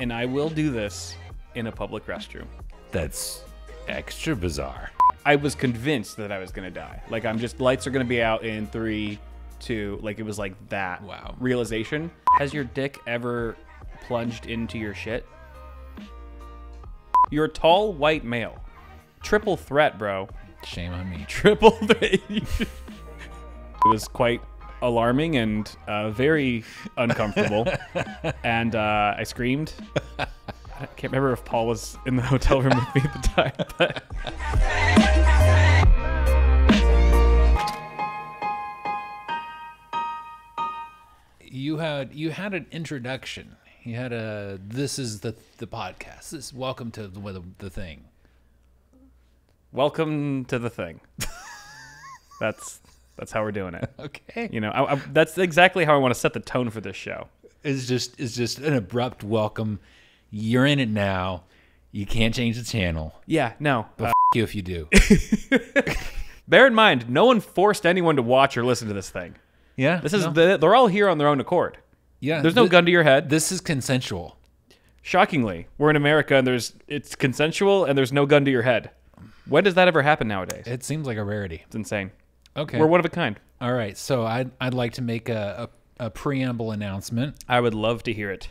and I will do this in a public restroom. That's extra bizarre. I was convinced that I was going to die. Like, lights are going to be out in 3, 2, like, it was like that. Wow. Realization. Has your dick ever plunged into your shit? You're a tall white male. Triple threat, bro. Shame on me. Triple threat. It was quite alarming and very uncomfortable. And I screamed. I can't remember if Paul was in the hotel room with me at the time, but... You had an introduction. You had this is the podcast. This welcome to the thing. Welcome to the thing. That's how we're doing it. Okay. You know, that's exactly how I want to set the tone for this show. It's just an abrupt welcome. You're in it now. You can't change the channel. Yeah, no. But you if you do. Bear in mind, no one forced anyone to watch or listen to this thing. Yeah. They're all here on their own accord. Yeah. There's no gun to your head. This is consensual. Shockingly, we're in America and it's consensual and there's no gun to your head. When does that ever happen nowadays? It seems like a rarity. It's insane. Okay. We're one of a kind. All right. So I'd like to make a preamble announcement. I would love to hear it.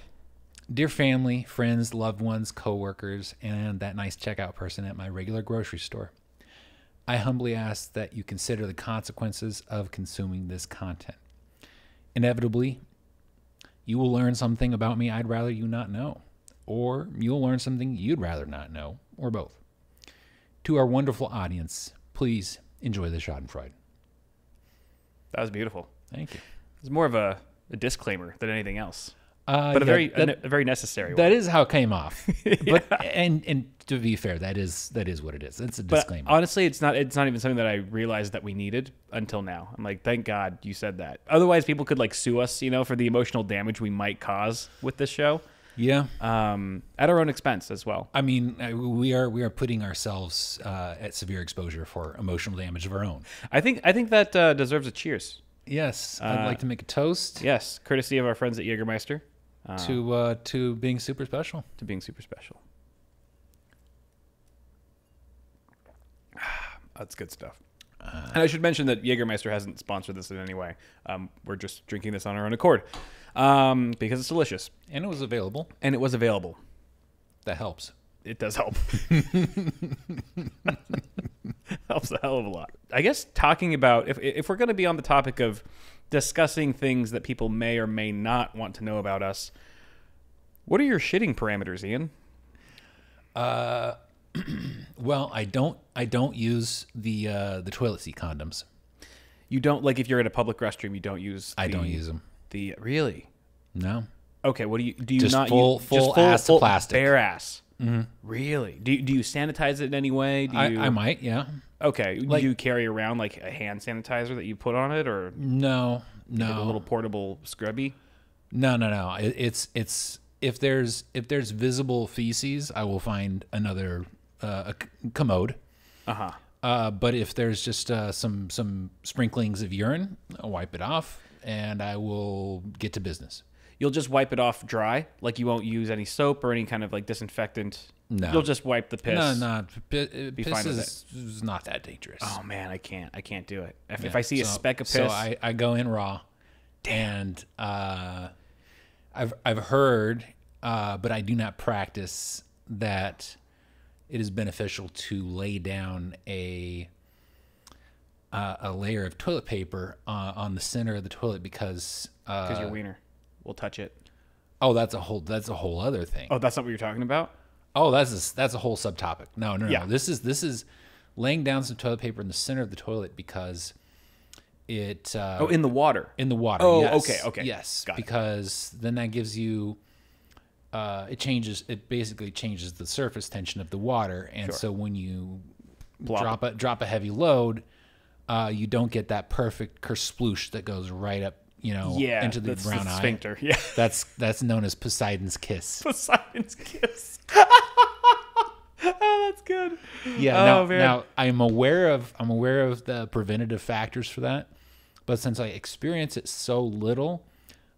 Dear family, friends, loved ones, coworkers, and that nice checkout person at my regular grocery store, I humbly ask that you consider the consequences of consuming this content. Inevitably, you will learn something about me I'd rather you not know, or you'll learn something you'd rather not know, or both. To our wonderful audience, please enjoy the Schadenfreude. That was beautiful. Thank you. It's more of a disclaimer than anything else. But a very necessary one. That is how it came off. But and to be fair, that is what it is. It's a disclaimer. But honestly, it's not even something that I realized that we needed until now. I'm like, thank God you said that. Otherwise, people could like sue us, for the emotional damage we might cause with this show. Yeah. At our own expense as well. I mean, we are putting ourselves at severe exposure for emotional damage of our own. I think that deserves a cheers. Yes, I'd like to make a toast. Yes, courtesy of our friends at Jägermeister. To being super special. To being super special. That's good stuff. And I should mention that Jägermeister hasn't sponsored this in any way. We're just drinking this on our own accord because it's delicious. And it was available. That helps. It does help. Helps a hell of a lot. I guess talking about, if we're going to be on the topic of discussing things that people may or may not want to know about us, what are your shitting parameters, Ian? Well, I don't use the toilet seat condoms. You don't, like, if you're in a public restroom, you don't use I don't use them. Really? No. Okay, what do you just not full, use? Full ass to plastic. Bare ass. Mm-hmm. Really? Do you sanitize it in any way? I might, yeah. Okay. Like, do you carry around like a hand sanitizer that you put on it, or no, a little portable scrubby? No. It's if there's visible feces, I will find another a commode. But if there's just some sprinklings of urine, I'll wipe it off and I will get to business. You'll just wipe it off dry? Like you won't use any soap or any kind of like disinfectant? No. You'll just wipe the piss? No. Piss is not that dangerous. Oh, man, I can't do it. If I see a speck of piss... So I go in raw. Damn. And I've heard, but I do not practice, that it is beneficial to lay down a layer of toilet paper on the center of the toilet because your wiener will touch it. Oh, that's a whole other thing. Oh, that's not what you're talking about? Oh, that's a whole subtopic. No. Yeah. This is laying down some toilet paper in the center of the toilet because it. In the water. In the water. Oh, yes. okay. Yes, got because then that gives you. It basically changes the surface tension of the water, and so when you drop a heavy load, you don't get that perfect kersploosh that goes right up. Into the brown the eye. Sphincter. Yeah. That's known as Poseidon's kiss. Poseidon's kiss. Oh, that's good. Yeah. Now I'm aware of the preventative factors for that, but since I experience it so little,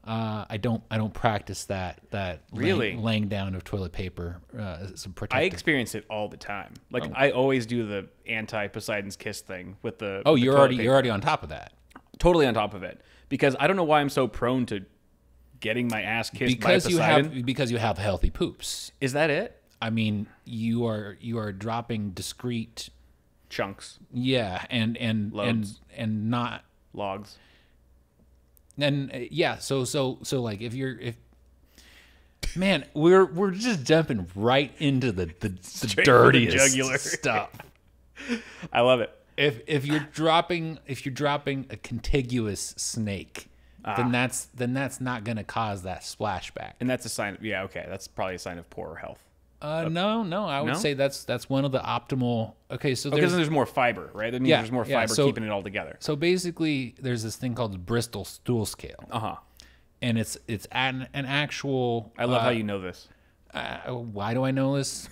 I don't practice that Really? laying down of toilet paper as a I protective. experience it all the time. Like I always do the anti Poseidon's Kiss thing with the. Oh, the you're toilet paper. already on top of that. Totally on top of it because I don't know why I'm so prone to getting my ass kissed by Poseidon. Because you have healthy poops. Is that it? I mean, you are dropping discrete, Chunks, and Loads. and not logs. and So like if man, we're just jumping right into the Straight for the dirtiest jugular. stuff. I love it. If you're dropping a contiguous snake, then that's not going to cause that splashback. And that's a sign. Yeah, okay. That's probably a sign of poor health. No, I would No? say that's one of the optimal. Okay, so Because there's more fiber, right? That means Yeah, there's more yeah, fiber so- keeping it all together. so basically there's this thing called the Bristol stool scale, and it's an actual. I love how you know this. Why do I know this?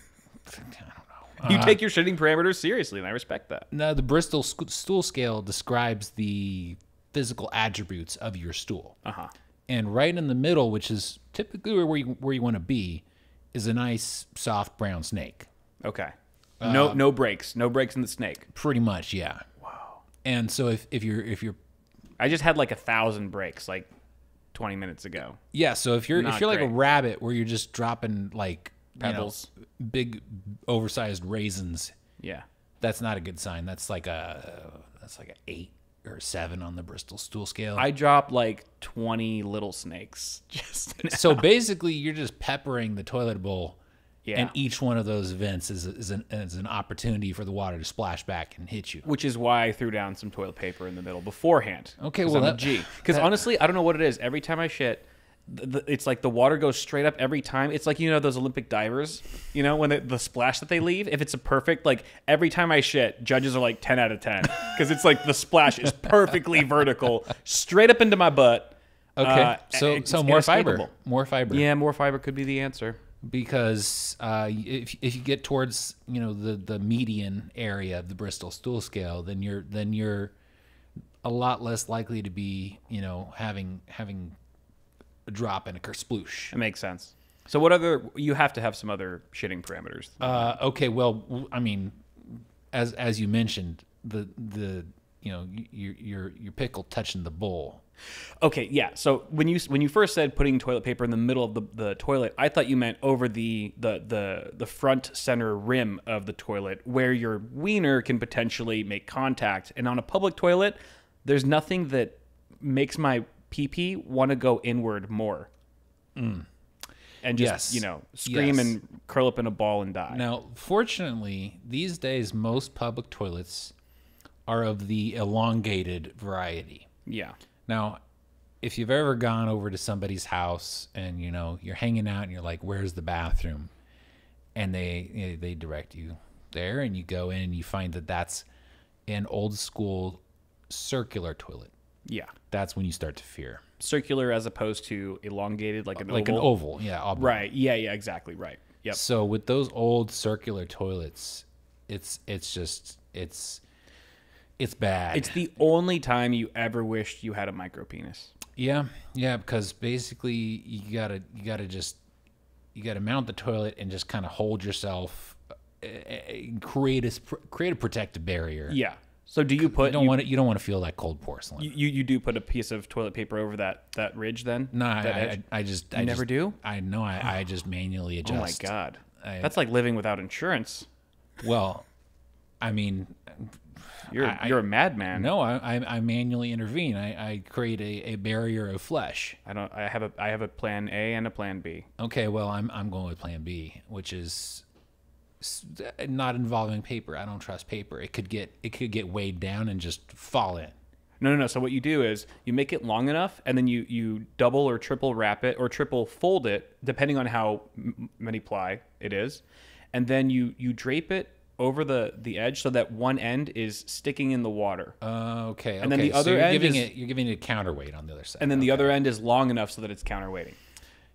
You take your shitting parameters seriously, and I respect that. No, the Bristol stool scale describes the physical attributes of your stool. And right in the middle, which is typically where you want to be, is a nice soft brown snake. Okay. No breaks. No breaks in the snake. Pretty much, yeah. Wow. And so if you're I just had like 1,000 breaks like 20 minutes ago. yeah, so if you're Not like a great. rabbit where you're just dropping like Pebbles. big oversized raisins, Yeah. that's not a good sign. That's like a 8 or a 7 on the Bristol stool scale. I dropped like 20 little snakes just now. So basically, you're just peppering the toilet bowl, Yeah. and each one of those vents is an opportunity for the water to splash back and hit you. Which is why I threw down some toilet paper in the middle beforehand. Okay, 'Cause well, I'm a that- G. Because honestly, I don't know what it is. Every time I shit, it's like the water goes straight up every time. It's like, those Olympic divers, when the splash that they leave, if it's a perfect, like every time I shit, judges are like 10 out of 10. Because it's like the splash is perfectly vertical, straight up into my butt. Okay, It's so more fiber, inescapable. Yeah, more fiber could be the answer. because if you get towards the median area of the Bristol stool scale, then you're a lot less likely to be having a drop and a kersploosh. It makes sense. So what other, you have to have some other shitting parameters. Okay, well, I mean, as you mentioned, your pickle touching the bowl. Okay, yeah. So when you first said putting toilet paper in the middle of the toilet, I thought you meant over the front center rim of the toilet where your wiener can potentially make contact. And on a public toilet, there's nothing that makes my pee-pee want to go inward more. And just, Yes. scream Yes. and curl up in a ball and die. Now, fortunately, these days most public toilets are of the elongated variety. Yeah. Now, if you've ever gone over to somebody's house and you're hanging out and you're like, "Where's the bathroom?" and they direct you there, and you go in and you find that that's an old school circular toilet. Yeah. That's when you start to fear. Circular as opposed to elongated, like an Like oval. an oval, yeah. Oblong. Right. Yeah, exactly. Right. Yep. So with those old circular toilets, it's bad. It's the only time you ever wished you had a micro penis. Yeah, because basically you gotta mount the toilet and just kind of hold yourself, create a protective barrier. Yeah. So do you put You don't want to feel that cold porcelain. you do put a piece of toilet paper over that ridge then? No, That edge? I just never do? I know I just manually Oh my adjust. god. That's like living without insurance. Well, I mean, You're a madman. no, I manually intervene. I create a barrier of flesh. I have a plan A and a plan B. Okay, well, I'm going with plan B, which is not involving paper. I don't trust paper. It could get weighed down and just fall in. No. So what you do is you make it long enough, and then you double or triple wrap it or triple fold it, depending on how many ply it is, and then you drape it over the edge so that one end is sticking in the water, Okay. And then the so other you're end you're giving it a counterweight on the other side. and then the other end is long enough so that it's counterweighting.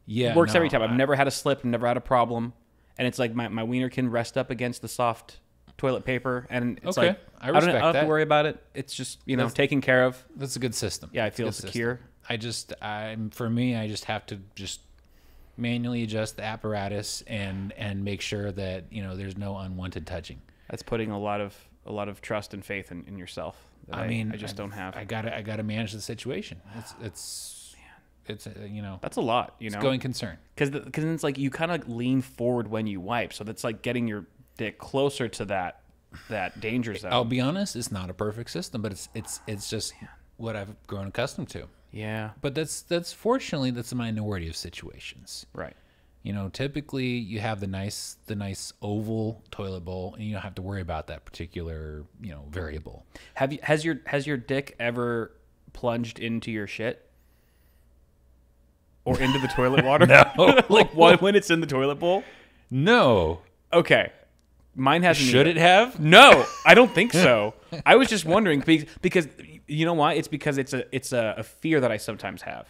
yeah, It works no, every time. I've never had a slip, never had a problem, and it's like my wiener can rest up against the soft toilet paper, and it's Okay, like I don't respect have that. to worry about it. It's just taken care of. That's a good system. Yeah, I It's a feel good system. secure. For me, I just have to just manually adjust the apparatus and make sure that, you know, there's no unwanted touching. That's putting a lot of trust and faith in yourself. I mean, I just don't have. I gotta manage the situation. It's you know, That's a lot, you know. it's going concern. Because it's like you kind of lean forward when you wipe, so that's like getting your dick closer to that danger zone. I'll be honest, it's not a perfect system, but it's just what I've grown accustomed to. Yeah. But that's fortunately that's a minority of situations. Right. You know, typically you have the nice oval toilet bowl, and you don't have to worry about that particular, you know, variable. Has your dick ever plunged into your shit? Or into the toilet water? No. Like when it's in the toilet bowl? No. Okay. Mine hasn't. Should it have? No, I don't think so. I was just wondering because you know why? It's because it's a fear that I sometimes have.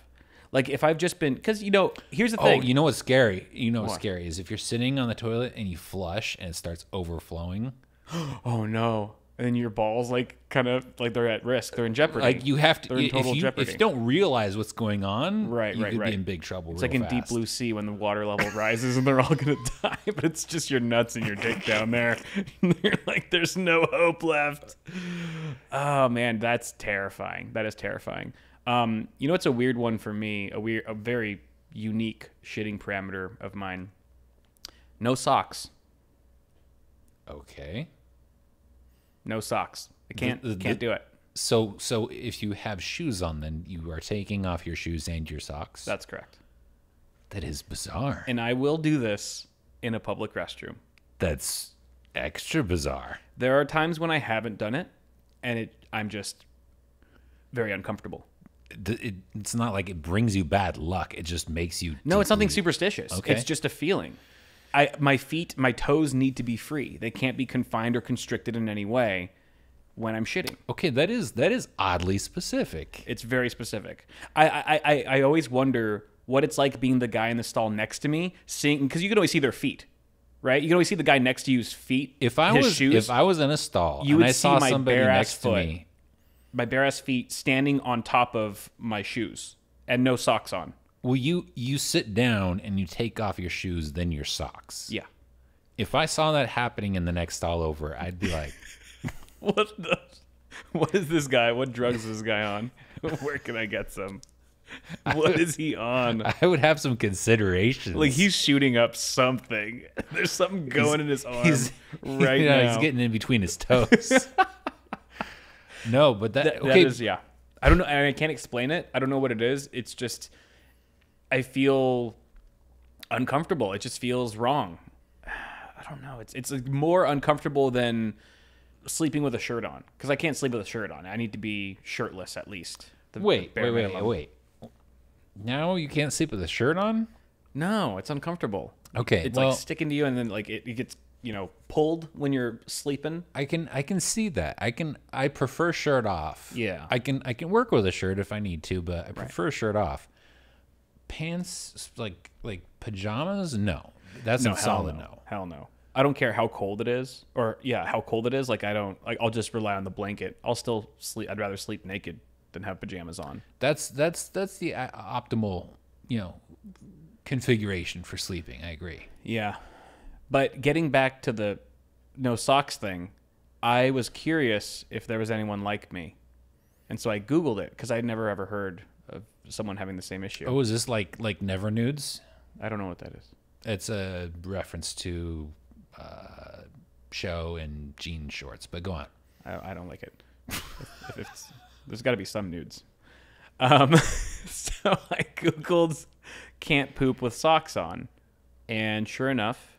Like if I've just been, because, you know, here's the thing. Oh, you know what's scary? You know what's scary is if you're sitting on the toilet and you flush and it starts overflowing. Oh no. And then your balls like kind of like they're at risk. They're in jeopardy. Like you have to, they're in total jeopardy. If you don't realize what's going on, you could be in big trouble. It's like in Deep Blue Sea when the water level rises and they're all gonna die, but it's just your nuts and your dick down there. You're like, there's no hope left. Oh man, that's terrifying. That is terrifying. You know, it's a weird one for me. A very unique shitting parameter of mine. No socks. Okay. No socks. I can't do it. So if you have shoes on, then you are taking off your shoes and your socks. That's correct. That is bizarre. And I will do this in a public restroom. That's extra bizarre. There are times when I haven't done it, and I'm just very uncomfortable. It's not like it brings you bad luck. It just makes you. No, it's nothing superstitious. Okay. It's just a feeling. My toes need to be free. They can't be confined or constricted in any way when I'm shitting. Okay, that is oddly specific. It's very specific. I always wonder what it's like being the guy in the stall next to me, seeing, because you can always see their feet, right? You can always see the guy next to you's feet. If I was in a stall you and would I saw see my somebody bare next ass to foot, me, my bare ass feet standing on top of my shoes and no socks on. well, you sit down and you take off your shoes, then your socks. Yeah. If I saw that happening in the next stall over, I'd be like, What is this guy? What drugs is this guy on? Where can I get some? What is he on? I would have some considerations. Like he's shooting up something. There's something going in his arm right now. He's getting in between his toes. No, but that that is, yeah. I don't know. I can't explain it. I don't know what it is. It's just I feel uncomfortable. It just feels wrong. I don't know. It's like more uncomfortable than sleeping with a shirt on, because I can't sleep with a shirt on. I need to be shirtless at least. Wait. Now you can't sleep with a shirt on? No, it's uncomfortable. Okay, It's well, like sticking to you, and then like it gets, you know, pulled when you're sleeping. I can see that. I prefer shirt off. Yeah. I can work with a shirt if I need to, but I prefer shirt off. Pants like pajamas? No. That's a solid no. Hell no. I don't care how cold it is, or how cold it is. Like I'll just rely on the blanket. I'll still sleep. I'd rather sleep naked than have pajamas on. That's the optimal, you know, configuration for sleeping. I agree. Yeah. But getting back to the no socks thing, I was curious if there was anyone like me. And so I Googled it because I'd never ever heard of someone having the same issue. Oh, is this like Never Nudes? I don't know what that is. It's a reference to show and jean shorts, but go on. I don't like it. There's got to be some nudes. So I Googled can't poop with socks on. And sure enough,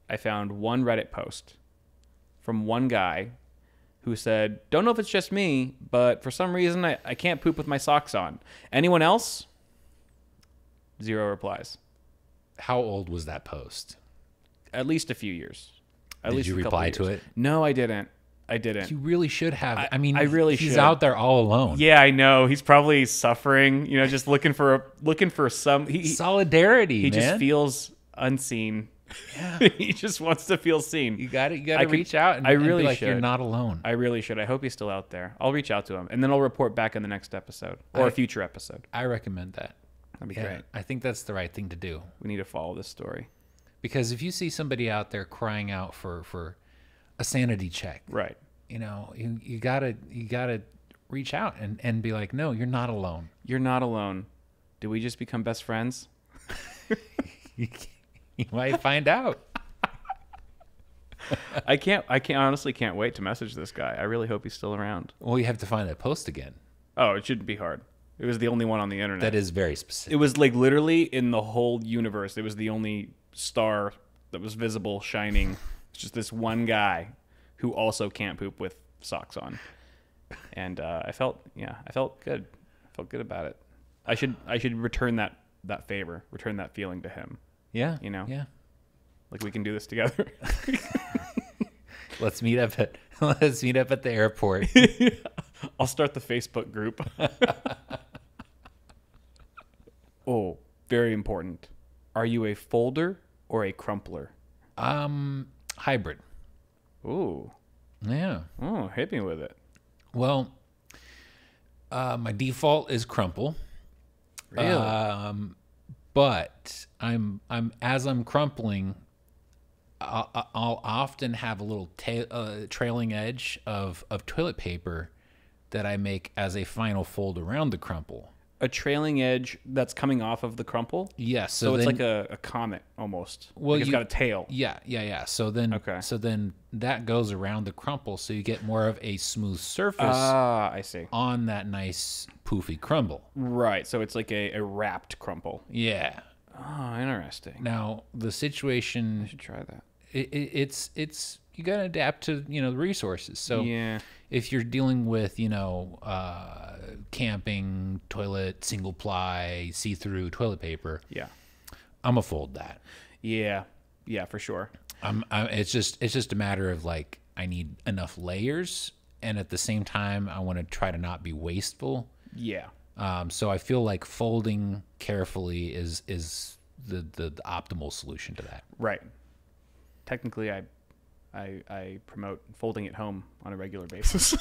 I found one Reddit post from one guy who said, don't know if it's just me, but for some reason I can't poop with my socks on. Anyone else? 0 replies. How old was that post? At least a few years. Did you reply to it? No, I didn't. You really should have. I mean, I really he's should. out there all alone. Yeah, I know. He's probably suffering, you know, just looking for some solidarity, He man. just feels unseen. Yeah. He just wants to feel seen. You got to reach out and, I really be like, should. you're not alone. I really should. I hope he's still out there. I'll reach out to him, and then I'll report back in the next episode or a future episode. I recommend that. That'd be great. I think that's the right thing to do. We need to follow this story. Because if you see somebody out there crying out for a sanity check, Right. you know, you gotta reach out and be like, no, you're not alone. You're not alone. Did we just become best friends? You might find out. I honestly can't wait to message this guy. I really hope he's still around. Well, you have to find that post again. Oh, it shouldn't be hard. It was the only one on the internet. That is very specific. It was like literally in the whole universe. It was the only star that was visible, shining. It's just this one guy who also can't poop with socks on. And I felt good. I felt good about it. I should return that favor, return that feeling to him. Yeah. You know? Yeah. Like we can do this together. Let's meet up at the airport. I'll start the Facebook group. Oh, very important. Are you a folder or a crumpler? Hybrid. Ooh. Yeah. Oh, hit me with it. Well, my default is crumple. Really? But as I'm crumpling, I'll often have a little trailing edge of toilet paper that I make as a final fold around the crumple. A trailing edge that's coming off of the crumple? Yes. So it's like a comet almost. Well, like it's got a tail. Yeah. So then that goes around the crumple, so you get more of a smooth surface. I see. On that nice poofy crumble. Right. So it's like a wrapped crumple. Yeah. Oh, interesting. Now the situation. I should try that. It's you got to adapt to the resources. So yeah. If you're dealing with camping toilet single ply see-through toilet paper, yeah, I'm gonna fold that. Yeah, for sure. It's just a matter of like I need enough layers, and at the same time I want to try to not be wasteful. Yeah. So I feel like folding carefully is the optimal solution to that. Right. Technically, I promote folding at home on a regular basis.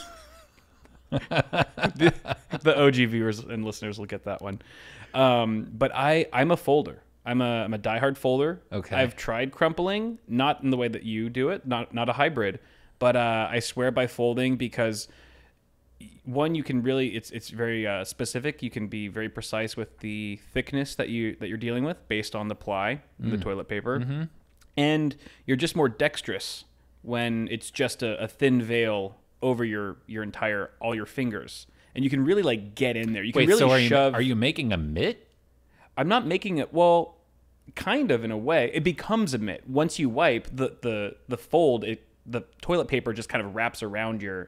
the OG viewers and listeners will get that one. But I'm a folder. I'm a diehard folder. Okay. I've tried crumpling, not in the way that you do it, not a hybrid, but I swear by folding because one, you can really it's very specific. You can be very precise with the thickness that you're dealing with based on the ply and the toilet paper. Mm-hmm. And you're just more dexterous when it's just a thin veil over all your fingers. And you can really like get in there. You can really shove. Are you making a mitt? I'm not making it, well, kind of in a way. It becomes a mitt. Once you wipe, the fold, the toilet paper just kind of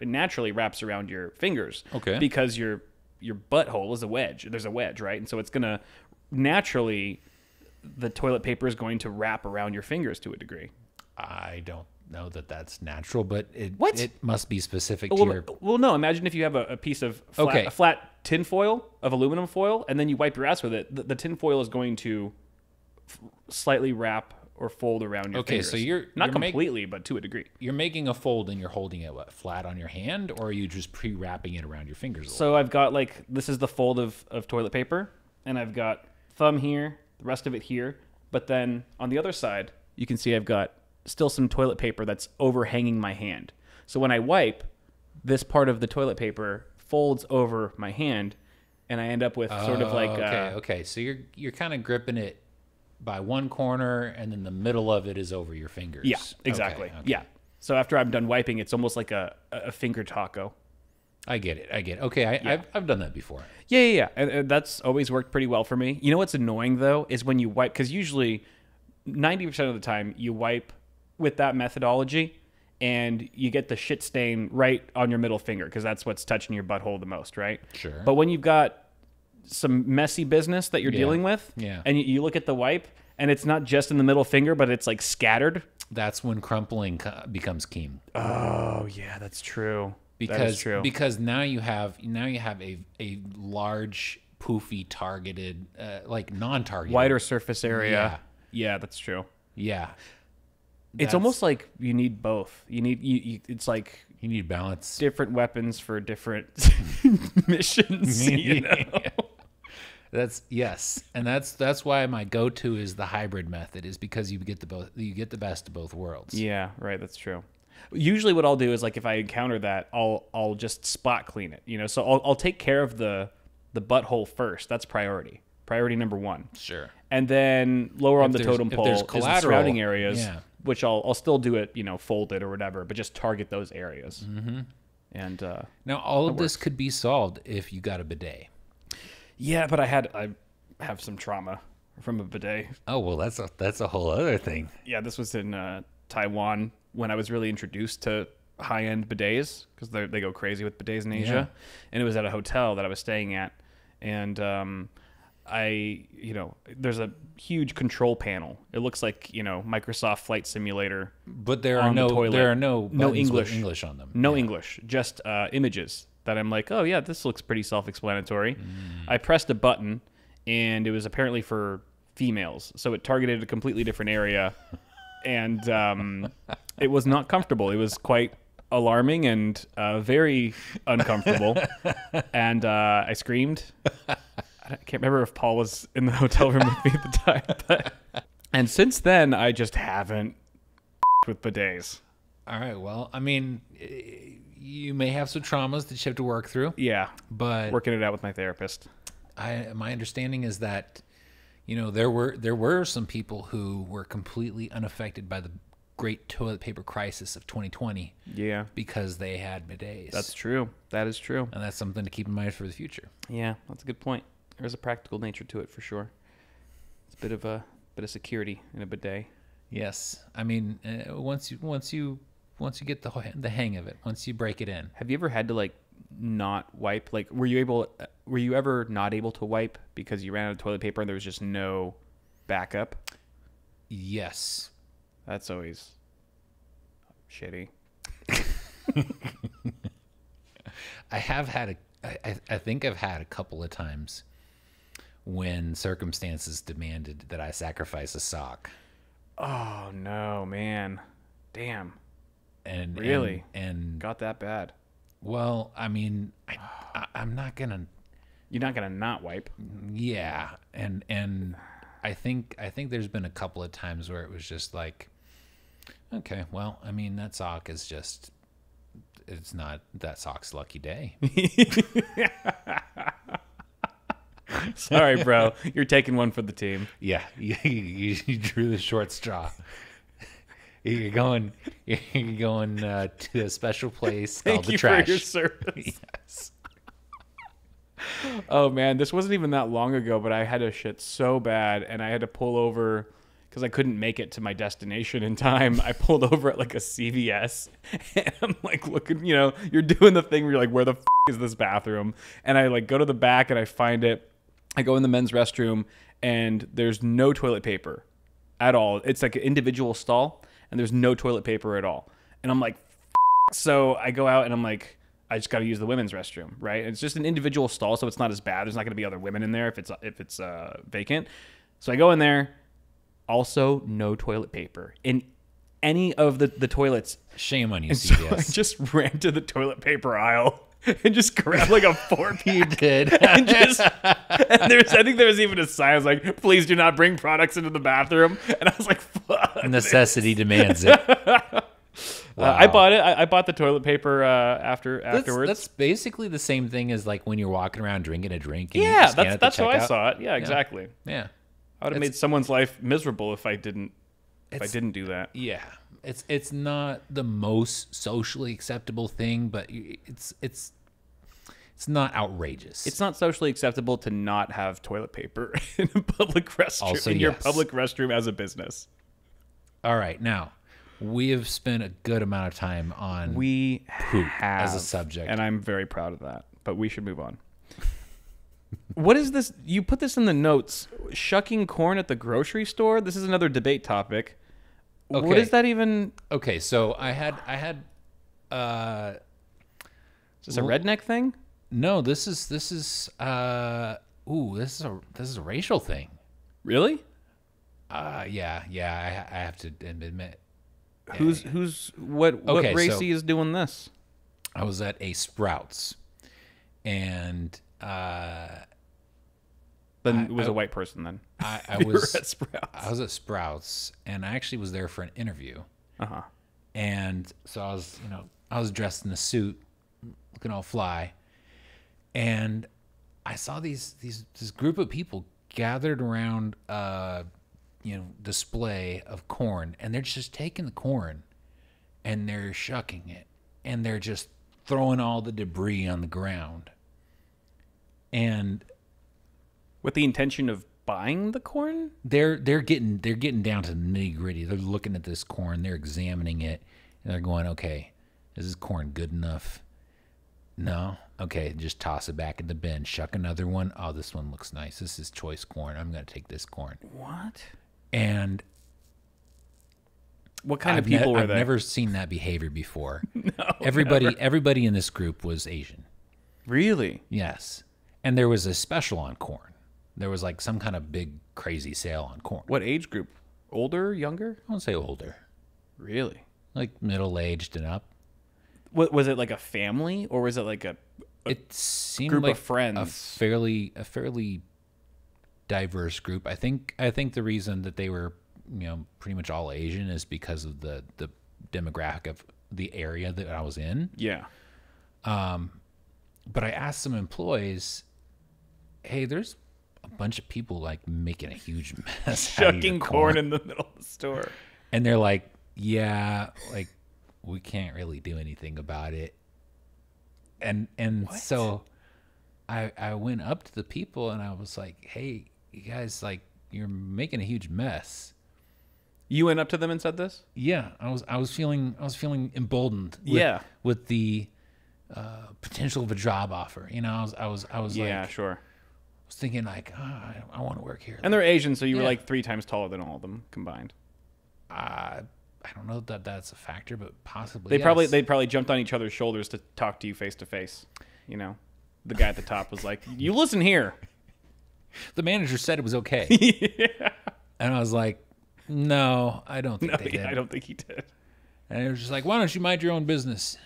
naturally wraps around your fingers. Okay. Because your butthole is a wedge. There's a wedge, right? And so it's going to naturally, the toilet paper is going to wrap around your fingers to a degree. I don't know that that's natural, but it must be specific to your... Well, no. Imagine if you have a piece of a flat tin foil of aluminum foil, and then you wipe your ass with it. The tin foil is going to slightly wrap or fold around your fingers. So you're not completely, but to a degree. You're making a fold and you're holding it flat on your hand, or are you just pre-wrapping it around your fingers? So I've got this is the fold of toilet paper, and I've got thumb here, the rest of it here, but then on the other side, you can see I've got still some toilet paper that's overhanging my hand. So when I wipe, this part of the toilet paper folds over my hand, and I end up with sort of like... Okay. So you're kind of gripping it by one corner, and then the middle of it is over your fingers. Yeah, exactly. Okay. Yeah. So after I'm done wiping, it's almost like a finger taco. I get it. Okay, I've done that before. Yeah. And that's always worked pretty well for me. You know what's annoying, though, is when you wipe... Because usually 90% of the time, you wipe with that methodology, and you get the shit stain right on your middle finger, because that's what's touching your butthole the most, right? Sure. But when you've got some messy business that you're dealing with, and you look at the wipe, and it's not just in the middle finger, but it's like scattered. That's when crumpling becomes key. Oh yeah, that's true. Because now you have a large poofy targeted like non-targeted wider surface area. Yeah, that's true. Yeah. It's almost like you need both. You need it's like you need balance. Different weapons for different missions. You know? And that's why my go-to is the hybrid method, is because you get the best of both worlds. Yeah, right. That's true. Usually, what I'll do is like if I encounter that, I'll just spot clean it. You know, so I'll take care of the butthole first. That's priority. Priority number one. Sure. And then lower on the totem pole is the surrounding areas. Yeah. Which I'll still do it, folded or whatever, but just target those areas. Mm-hmm. And now all of this could be solved if you got a bidet. Yeah, but I have some trauma from a bidet. Oh well, that's a whole other thing. Yeah, this was in Taiwan when I was really introduced to high-end bidets because they go crazy with bidets in Asia, and it was at a hotel that I was staying at, and there's a huge control panel. It looks like, Microsoft Flight Simulator. But there are no English on them. No English, just images that I'm like, oh yeah, this looks pretty self-explanatory. I pressed a button and it was apparently for females. So it targeted a completely different area and it was not comfortable. It was quite alarming and very uncomfortable. And I screamed. I can't remember if Paul was in the hotel room with me at the time. And since then, I just haven't with bidets. All right. Well, I mean, you may have some traumas that you have to work through. Yeah. But working it out with my therapist. My understanding is that, there were some people who were completely unaffected by the great toilet paper crisis of 2020. Yeah. Because they had bidets. That's true. That is true. And that's something to keep in mind for the future. Yeah, that's a good point. There's a practical nature to it for sure. It's a bit of security in a bidet. Yes, I mean once you get the hang of it, once you break it in. Have you ever had to not wipe? Were you ever not able to wipe because you ran out of toilet paper and there was just no backup? Yes, that's always shitty. I think I've had a couple of times when circumstances demanded that I sacrifice a sock. Oh no, man. Damn. And really? And got that bad. Well, I mean, I'm not gonna. You're not gonna not wipe. Yeah, and I think there's been a couple of times where it was just like, okay, well, I mean, that sock is just. It's not that sock's lucky day. Sorry, bro. You're taking one for the team. Yeah, you drew the short straw. You're going to a special place called the trash. Thank you for your service. Yes. Oh man, this wasn't even that long ago, but I had a shit so bad, and I had to pull over because I couldn't make it to my destination in time. I pulled over at a CVS, and I'm looking. You're doing the thing where you're like, where the is this bathroom? And I go to the back and I find it. I go in the men's restroom and there's no toilet paper at all. It's like an individual stall and there's no toilet paper at all. And I'm like, so I go out and I'm like, I just got to use the women's restroom, right? And it's just an individual stall, so it's not as bad. There's not going to be other women in there if it's vacant. So I go in there. Also, no toilet paper in any of the toilets. Shame on you, CVS. So I just ran to the toilet paper aisle and just grabbed a 4-pack. You did. And I think there was even a sign. I was like, please do not bring products into the bathroom. And I was like, fuck. Necessity demands it. Wow. I bought it. I bought the toilet paper afterwards. That's basically the same thing as when you're walking around drinking a drink. And yeah, that's how I saw it. Yeah, exactly. Yeah. I would have made someone's life miserable if I didn't do that. Yeah. It's not the most socially acceptable thing, but it's not outrageous. It's not socially acceptable to not have toilet paper in a public restroom. Also, your public restroom as a business. All right, now we have spent a good amount of time on poop as a subject, and I'm very proud of that. But we should move on. What is this? You put this in the notes. Shucking corn at the grocery store. This is another debate topic. Okay. What is that even? Okay, so I had. Is this a redneck thing? No, this is a racial thing. Really? I have to admit. What Okay, racy is doing this? I was at a Sprouts, and Then it was a white person then. I You were was at Sprouts. I was at Sprouts, and I actually was there for an interview. Uh-huh. And so I was dressed in a suit, looking all fly, and I saw this group of people gathered around display of corn, and they're just taking the corn and they're shucking it, and they're just throwing all the debris on the ground. And With the intention of buying the corn? they're getting down to the nitty gritty. They're looking at this corn, they're examining it, and they're going, okay, is this corn good enough? No? Okay, just toss it back in the bin. Shuck another one. Oh, this one looks nice. This is choice corn. I'm going to take this corn. What? And What kind of people were I've they? never seen that behavior before. No, Everybody in this group was Asian. Really? Yes. And there was a special on corn. There was like some kind of big crazy sale on corn. What age group? Older, younger? I won't say older. Really? Like middle-aged and up. What was it, like a family, or was it like a It seemed group like of friends? a fairly diverse group. I think the reason that they were, pretty much all Asian is because of the demographic of the area that I was in. Yeah. But I asked some employees, "Hey, there's a bunch of people like making a huge mess out of your Shucking corn in the middle of the store. And they're like, "Yeah, like we can't really do anything about it." And so I went up to the people and I was like, "Hey, you guys, like you're making a huge mess." You went up to them and said this? Yeah, I was feeling emboldened with the potential of a job offer. I was Yeah, like, sure. I was thinking like, I want to work here. And they're Asian, so you were Yeah. like 3 times taller than all of them combined. I don't know that that's a factor, but possibly They yes. probably jumped on each other's shoulders to talk to you face to face. The guy at the top was like, "You listen here." The manager said it was okay, Yeah. and I was like, "No, I don't think they did." I don't think he did. And it was just like, "Why don't you mind your own business?"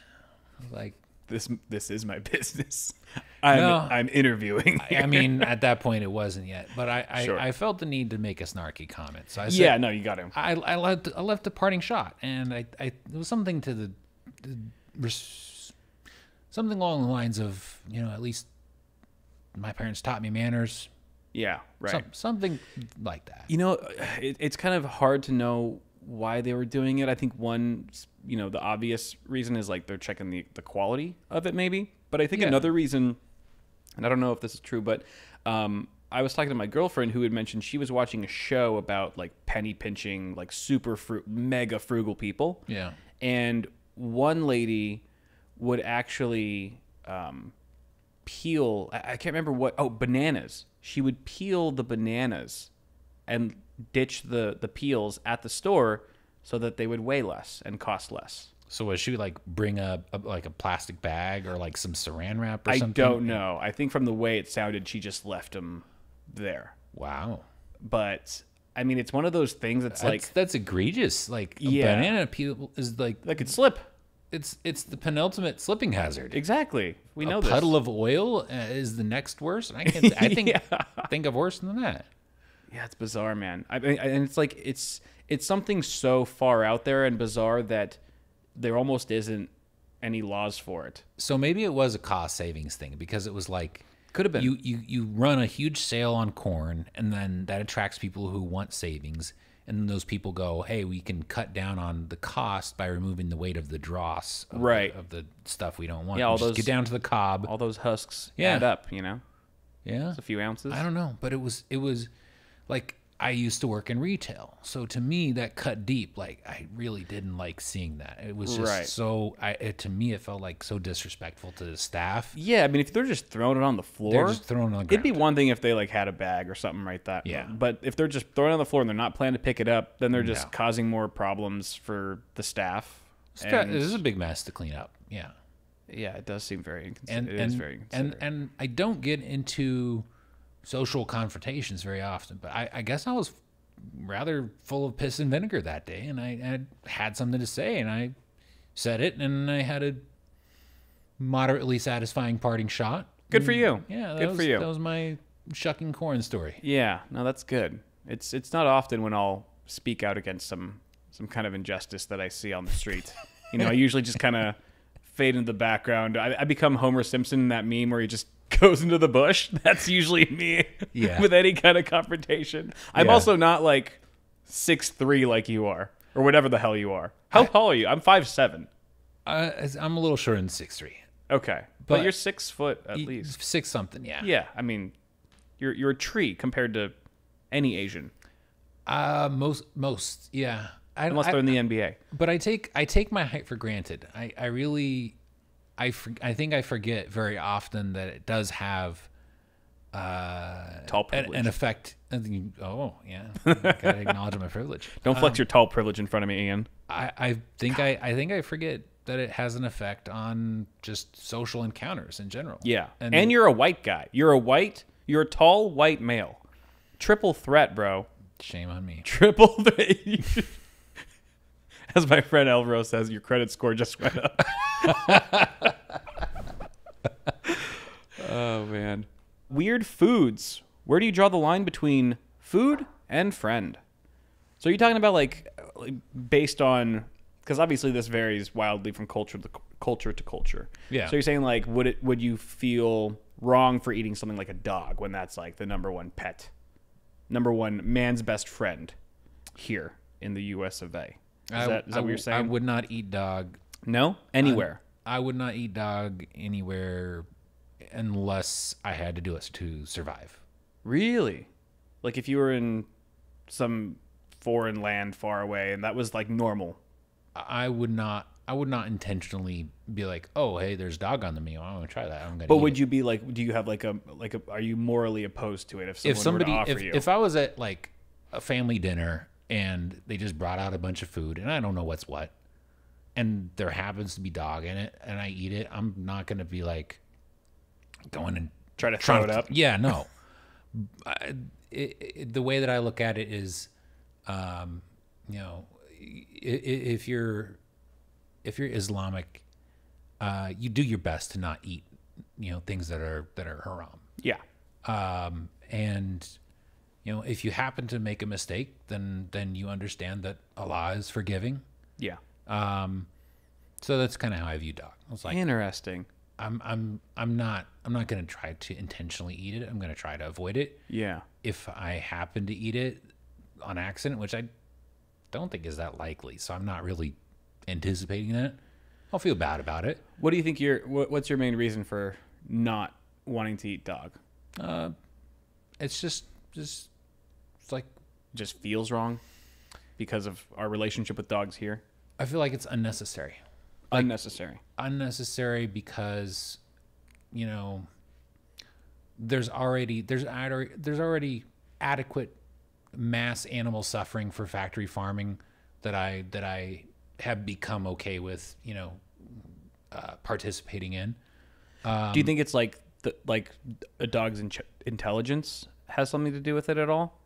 I was like, This is my business. No. I'm interviewing. I mean, at that point it wasn't yet, but Sure. I felt the need to make a snarky comment. So I said, Yeah, no, you got him. I left a parting shot, and it was something to something along the lines of, at least my parents taught me manners. Yeah, right. Something like that. It's kind of hard to know why they were doing it. I think one, the obvious reason is like they're checking the quality of it, maybe. But I think Yeah. another reason, and I don't know if this is true, but I was talking to my girlfriend who had mentioned she was watching a show about like penny pinching, like mega frugal people. Yeah. And one lady would actually peel, I can't remember bananas. She would peel the bananas and ditch the peels at the store so that they would weigh less and cost less. So was she like bring a plastic bag or like some saran wrap or something? I don't know. I think from the way it sounded, she just left them there. Wow. But I mean, it's one of those things That's egregious. Like a Yeah. banana peel is like that could slip. it's the penultimate slipping hazard. Exactly. We know A this. puddle of oil is the next worst. I think of worse than that. Yeah, it's bizarre, man. I mean, and it's like it's something so far out there and bizarre that there almost isn't any laws for it. So maybe it was a cost savings thing because it was like Could have been. you run a huge sale on corn and then that attracts people who want savings, and then those people go, hey, we can cut down on the cost by removing the weight of the dross of, Right. of the stuff we don't want. Yeah, all Just those- get down to the cob. All those husks Yeah. add up, Yeah. It's a few ounces. I don't know, but it was like I used to work in retail, so to me that cut deep. Like I really didn't like seeing that. It was just Right. to me it felt like so disrespectful to the staff. Yeah, I mean, if they're just throwing it on the floor, They're just throwing it on the it'd be ground. one thing if they like had a bag or something like that. Yeah. But if they're just throwing it on the floor and they're not planning to pick it up, then they're just No. causing more problems for the staff. This is a big mess to clean up. Yeah. Yeah, it does seem very inconsiderate. It is very and inconsiderate. I don't get into social confrontations very often, but I guess I was rather full of piss and vinegar that day, and I had something to say, and I said it, and I had a moderately satisfying parting shot. Good for you. Yeah, Good for you. That was my shucking corn story. Yeah, no, that's good. It's not often when I'll speak out against some kind of injustice that I see on the street. I usually just kind of fade into the background. I become Homer Simpson in that meme where he just goes into the bush. That's usually me with any kind of confrontation. I'm also not like 6'3" like you are, or whatever the hell you are. How tall are you? I'm 5'7". I'm a little shorter than 6'3". Okay, but you're 6 foot at least. 6 something, yeah. Yeah, I mean, you're a tree compared to any Asian. Most, yeah. Unless they're in the NBA. But I take my height for granted. I think I forget very often that it does have tall privilege. an effect. Oh yeah, gotta acknowledge my privilege. Don't flex your tall privilege in front of me, Ian. I think I forget that it has an effect on just social encounters in general. Yeah, and you're a white guy. You're a tall white male. Triple threat, bro. Shame on me. Triple threat. As my friend Elvero says, your credit score just went up. Oh, man. Weird foods. Where do you draw the line between food and friend? So are you talking about like based on, because obviously this varies wildly from culture to culture. Yeah. So you're saying like, would you feel wrong for eating something like a dog when that's like the number one pet, number one man's best friend here in the US of A? Is that what you're saying? I would not eat dog. No? Anywhere? I would not eat dog anywhere unless I had to do it to survive. Really? Like if you were in some foreign land far away and that was like normal? I would not intentionally be like, oh, hey, there's dog on the menu. I want to try that. I'm gonna. But would you be like? Do you have like a? Are you morally opposed to it if somebody were to offer you? If I was at like a family dinner and they just brought out a bunch of food and I don't know what's what, and there happens to be dog in it and I eat it, I'm not gonna be like going and try to throw it up. Yeah, no. The way that I look at it is, if you're Islamic, you do your best to not eat, things that are haram. Yeah. And if you happen to make a mistake, then you understand that Allah is forgiving. Yeah. So that's kind of how I view dog. It's like interesting. I'm not going to try to intentionally eat it. I'm going to try to avoid it. Yeah. If I happen to eat it on accident, which I don't think is that likely, so I'm not really anticipating that, I'll feel bad about it. What do you think what's your main reason for not wanting to eat dog? It's just it's like just feels wrong because of our relationship with dogs here. I feel like it's unnecessary. Unnecessary because there's already adequate mass animal suffering for factory farming that I have become okay with, participating in. Do you think it's like a dog's intelligence has something to do with it at all?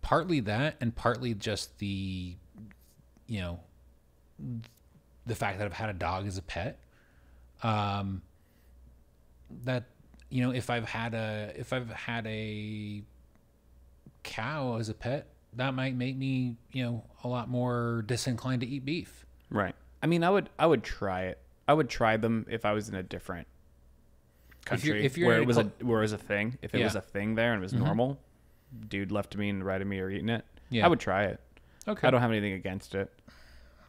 Partly that, and partly just the fact that I've had a dog as a pet. That if I've had a cow as a pet, that might make me a lot more disinclined to eat beef. Right. I mean, I would try it. I would try them if I was in a different country where it was a thing. If it was a thing there and it was normal, dude left to me and right of me or eating it, I would try it. Okay. I don't have anything against it.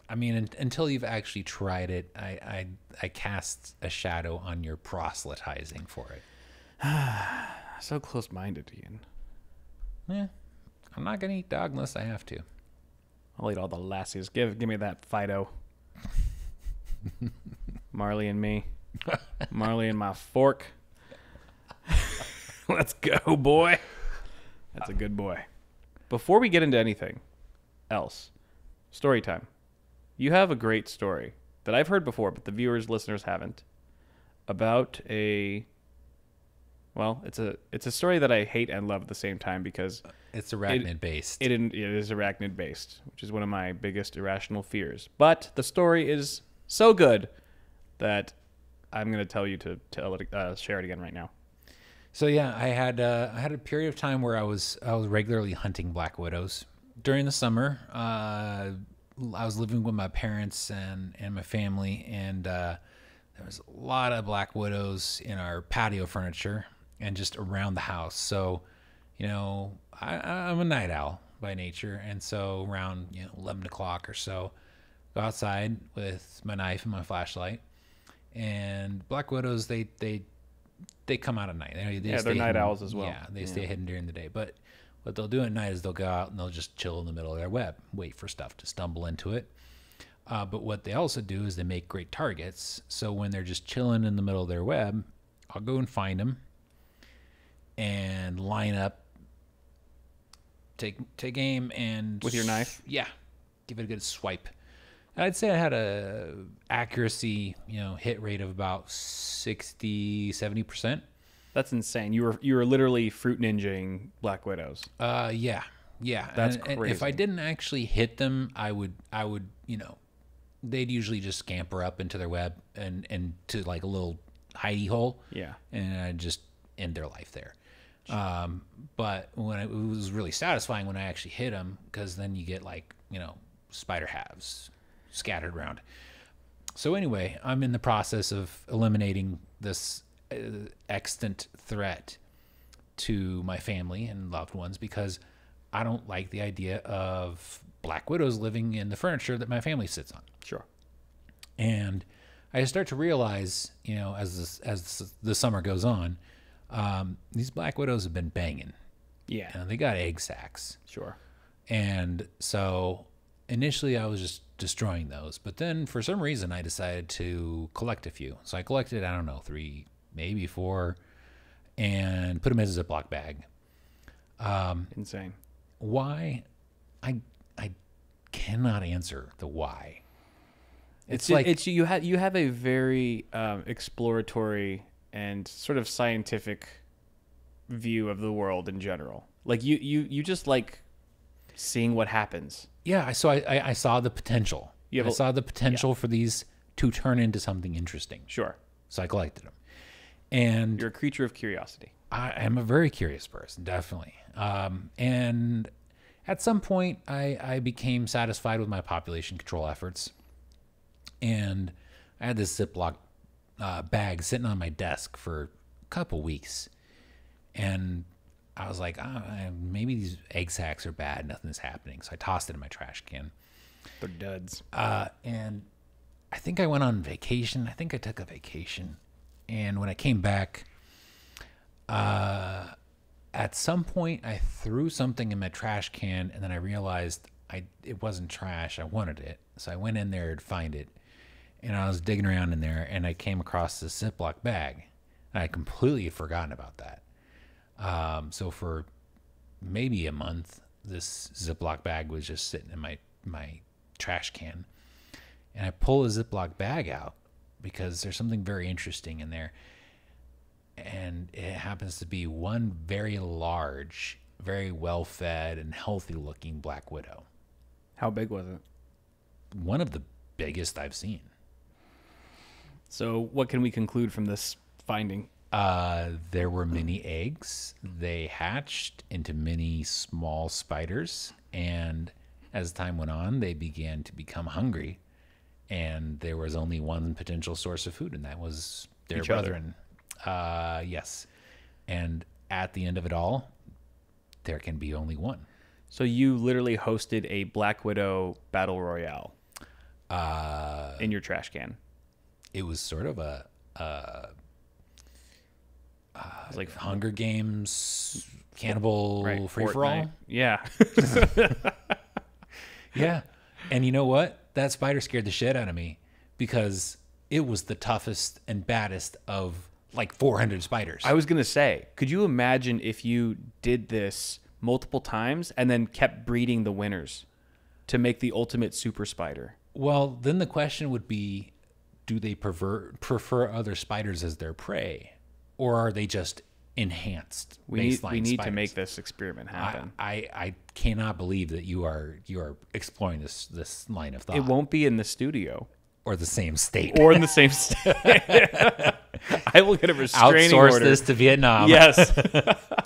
I mean, until you've actually tried it, I cast a shadow on your proselytizing for it. So close-minded, Ian. Yeah, I'm not gonna eat dog unless I have to. I'll eat all the lassies. Give me that Fido. Marley and me. Marley and my fork. Let's go, boy. That's a good boy. Before we get into anything else, story time. You have a great story that I've heard before, but the viewers, listeners haven't, about a Well, it's a story that I hate and love at the same time because It's arachnid based. it is arachnid based, which is one of my biggest irrational fears. But the story is so good that I'm going to tell you to share it again right now. So yeah, I had a period of time where I was regularly hunting black widows during the summer. I was living with my parents and my family, and there was a lot of black widows in our patio furniture and just around the house. So, I'm a night owl by nature, and so around 11 o'clock or so, go outside with my knife and my flashlight. And black widows, they come out at night. They're night owls as well. Yeah, they stay hidden during the day. But what they'll do at night is they'll go out and they'll just chill in the middle of their web, wait for stuff to stumble into it. But what they also do is they make great targets. So when they're just chilling in the middle of their web, I'll go and find them and line up, take aim, and With your knife? Yeah, give it a good swipe. I'd say I had a accuracy, hit rate of about 60-70%. That's insane. You were literally fruit ninjaing black widows. Yeah. That's and crazy. if I didn't actually hit them, I would, they'd usually just scamper up into their web and to like a little hidey hole. Yeah. And I'd just end their life there. But it was really satisfying when I actually hit them, because then you get like, spider halves scattered around. So anyway, I'm in the process of eliminating this extant threat to my family and loved ones, because I don't like the idea of black widows living in the furniture that my family sits on. Sure. And I start to realize, as the summer goes on, these black widows have been banging. Yeah. And they got egg sacs. Sure. And so initially I was just destroying those, but then for some reason I decided to collect a few. So I collected, 3, maybe 4, and put them in a Ziploc bag. Insane. Why? I cannot answer the why. You have a very exploratory and sort of scientific view of the world in general. Like you just like seeing what happens. Yeah, so I saw the potential. I saw the potential for these to turn into something interesting. Sure. So I collected them. And You're a creature of curiosity. I am a very curious person, definitely. And at some point, I became satisfied with my population control efforts. And I had this Ziploc bag sitting on my desk for a couple weeks. And I was like, maybe these egg sacs are bad. Nothing's happening. So I tossed it in my trash can. They're duds. And I think I went on vacation. I think I took a vacation. And when I came back, at some point I threw something in my trash can, and then I realized it wasn't trash. I wanted it. So I went in there to find it. And I was digging around in there, and I came across this Ziploc bag. And I completely forgotten about that. So for maybe a month, this Ziploc bag was just sitting in my trash can. And I pull the Ziploc bag out because there's something very interesting in there. And it happens to be one very large, very well-fed and healthy-looking black widow. How big was it? One of the biggest I've seen. So what can we conclude from this finding? There were many eggs. They hatched into many small spiders, and as time went on, they began to become hungry, and there was only one potential source of food, and that was their Each other. brethren. Yes. And at the end of it all, there can be only one. So you literally hosted a Black Widow battle royale in your trash can. It was sort of a It was like Hunger Games cannibal free-for-all. Fortnite. Yeah. Yeah. And you know what? That spider scared the shit out of me because it was the toughest and baddest of like 400 spiders. I was going to say, could you imagine if you did this multiple times and then kept breeding the winners to make the ultimate super spider? Well, then the question would be, do they prefer other spiders as their prey? Or are they just enhanced. We baseline need to spiders. make this experiment happen. I cannot believe that you are exploring this line of thought. It won't be in the studio or the same state. or in the same state. I will get a restraining Outsource order. this to Vietnam. Yes,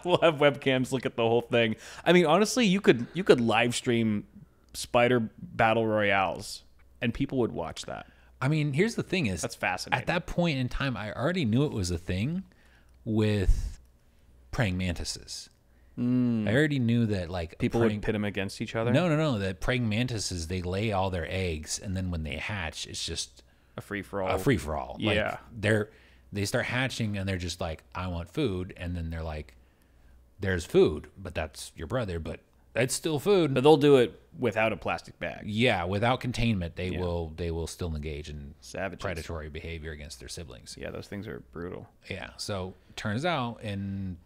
we'll have webcams look at the whole thing. I mean, honestly, you could live stream spider battle royales, and people would watch that. I mean, here's the thing: is That's fascinating. At that point in time, I already knew it was a thing with praying mantises. I already knew that like People would pit them against each other. No. That praying mantises, they lay all their eggs, and then when they hatch, it's just A free for all. a free for all. Yeah. Like, they start hatching, and they're just like, I want food, and then they're like, there's food, but that's your brother, but it's still food. But they'll do it without a plastic bag. Yeah, without containment, they will still engage in Savages. predatory behavior against their siblings. Yeah, those things are brutal. Yeah. So turns out, and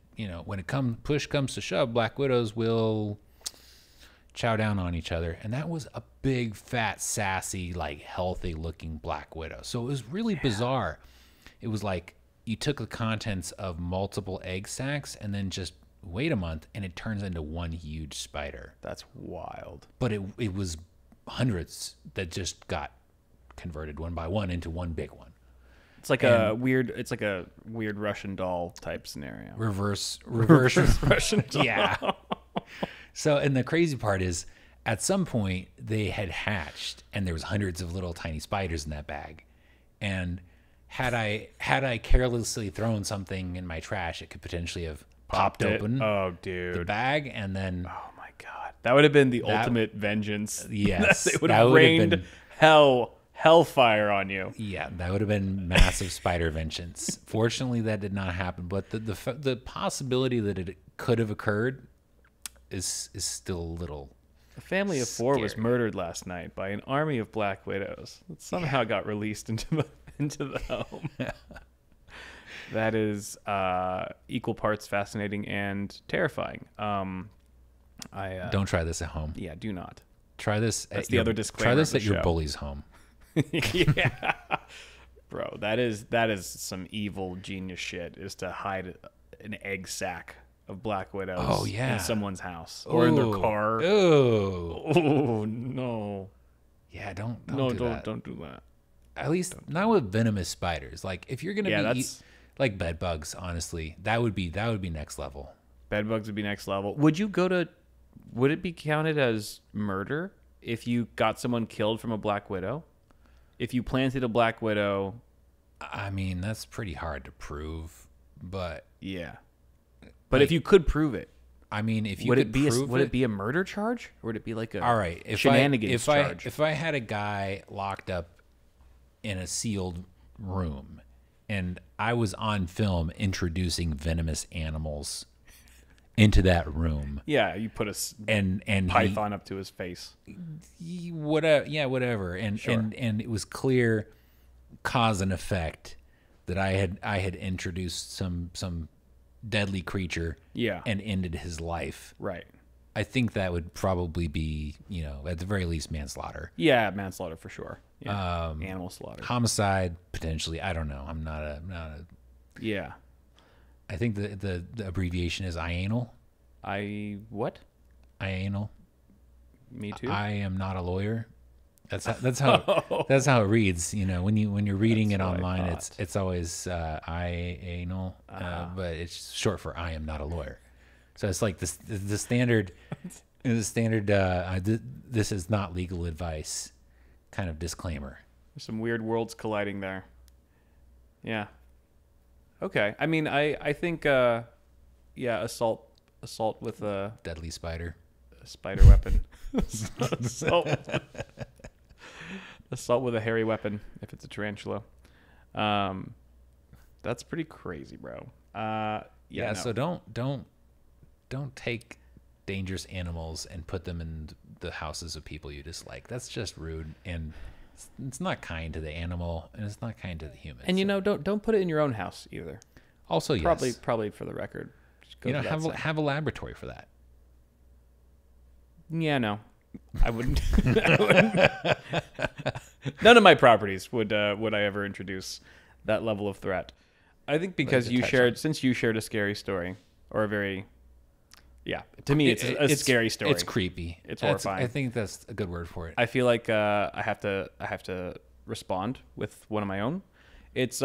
when push comes to shove, Black Widows will chow down on each other, and that was a big, fat, sassy, like healthy looking Black Widow. So it was really bizarre. It was like you took the contents of multiple egg sacs and then just wait a month, and it turns into one huge spider. That's wild. But it was hundreds that just got converted one by one into one big one. It's like a weird Russian doll type scenario. Reverse Russian doll. Yeah. So, and the crazy part is, at some point they had hatched, and there was hundreds of little tiny spiders in that bag. And had I carelessly thrown something in my trash, it could potentially have popped open Oh, dude. the bag, and then Oh my god, that would have been the ultimate vengeance. Yes, it would that have would have rained been- hellfire on you. yeah, that would have been massive spider vengeance. Fortunately, that did not happen. But the possibility that it could have occurred is still a little. A family of 4 was Scary. murdered last night by an army of Black Widows that somehow got released into the home. That is equal parts fascinating and terrifying. Don't try this at home. Yeah, do not. Try this. That's at the your, other disclaimer Try this of the at your show. bully's home. Yeah, bro, that is some evil genius shit. Is to hide an egg sack of Black Widows. Oh, yeah. in someone's house or in their car. Oh, Oh no, yeah. Don't no, do that. don't do that. At least not with venomous spiders. Like if you're gonna Yeah, be that's like bed bugs. Honestly, that would be next level. bedbugs would be next level. Would it be counted as murder if you got someone killed from a Black Widow? If you planted a Black Widow, I mean, that's pretty hard to prove, but yeah. But if you could prove it, I mean, if you would could it be prove would it be a murder charge, or would it be like a all right? If shenanigans charge? if I had a guy locked up in a sealed room, and I was on film introducing venomous animals into that room, Yeah, you put a and python up to his face. whatever, and it was clear cause and effect that I had introduced some deadly creature, Yeah. and ended his life. Right. I think that would probably be, at the very least, manslaughter. Yeah, manslaughter for sure. Yeah. Animal slaughter. Homicide, potentially. I don't know. I'm not a. Yeah. I think the abbreviation is IANAL. What? IANAL. Me too. I am not a lawyer. That's how that's how it reads. When you're reading That's it what I online, thought. it's always IANAL, but it's short for I am not a lawyer. So it's like the standard, this is not legal advice, kind of disclaimer. There's some weird worlds colliding there. Yeah. Okay. I mean, I think, assault with a Deadly spider. spider weapon. Assault with a hairy weapon if it's a tarantula. That's pretty crazy, bro. Yeah. No. So don't take dangerous animals and put them in the houses of people you dislike. That's just rude, and it's not kind to the animal, and it's not kind to the human. And don't put it in your own house either. Also, yes, Probably for the record. Just go without saying. have a laboratory for that. Yeah, no, I wouldn't. None of my properties would I ever introduce that level of threat. I think because since you shared a scary story or a very, to me it's a scary story. It's creepy. It's horrifying. I think that's a good word for it. I feel like I have to respond with one of my own. It's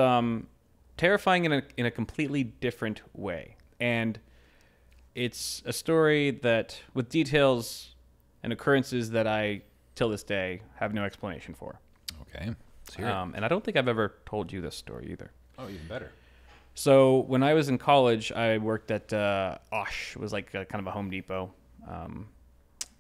terrifying in a completely different way, and it's a story that with details and occurrences that I till this day have no explanation for. Okay, let's hear it. And I don't think I've ever told you this story either. Oh, even better. So when I was in college, I worked at Osh. It was like kind of a Home Depot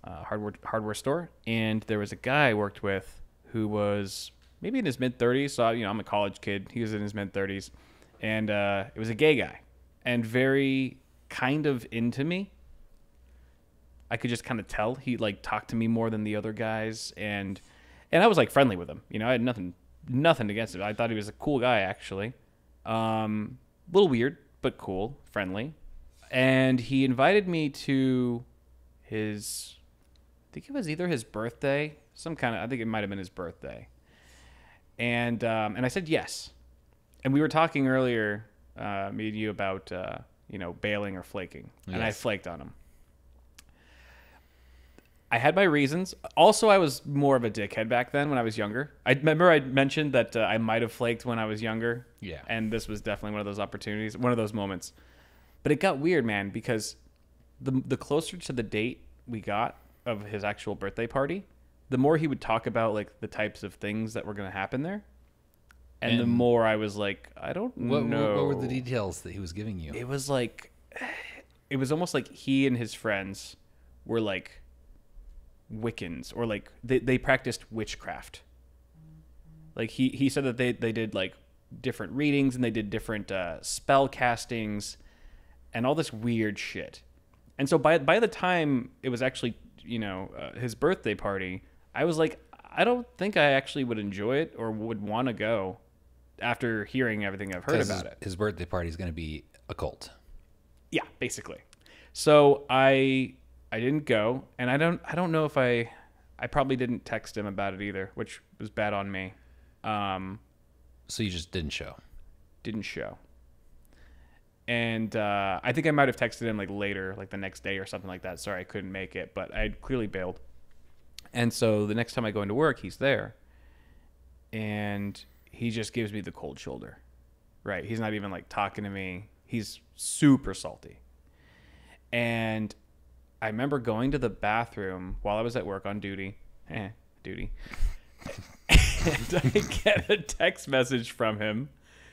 hardware store, and there was a guy I worked with who was maybe in his mid-30s. So I'm a college kid. He was in his mid-30s, and it was a gay guy, and very kind of into me. I could just kind of tell he like talked to me more than the other guys, and I was like friendly with him. I had nothing against him. I thought he was a cool guy actually. A little weird, but cool, friendly. And he invited me to I think it was either his birthday, I think it might have been his birthday. And I said yes. And we were talking earlier, me and you, about, bailing or flaking. Yes. And I flaked on him. I had my reasons. Also, I was more of a dickhead back then when I was younger. I remember I mentioned that I might have flaked when I was younger. Yeah. And this was definitely one of those opportunities, one of those moments. But it got weird, man, because the closer to the date we got of his actual birthday party, the more he would talk about like the types of things that were going to happen there. And the more I was like, I don't know. What were the details that he was giving you? It was almost like he and his friends were like Wiccans, or like they practiced witchcraft. Like he said that they did like different readings, and they did different spell castings and all this weird shit. And so by the time it was actually his birthday party, I was like, I don't think I actually would enjoy it or would want to go after hearing everything I've heard about it. His birthday party is going to be a cult. Yeah, basically. So I didn't go, and I don't know if I probably didn't text him about it either, which was bad on me. So you just didn't show? Didn't show. And I think I might have texted him like later, like the next day or something like that. Sorry, I couldn't make it, but I clearly bailed. And so the next time I go into work, he's there, and he just gives me the cold shoulder. Right? He's not even like talking to me. He's super salty. And I remember going to the bathroom while I was at work on duty. Duty. And I get a text message from him.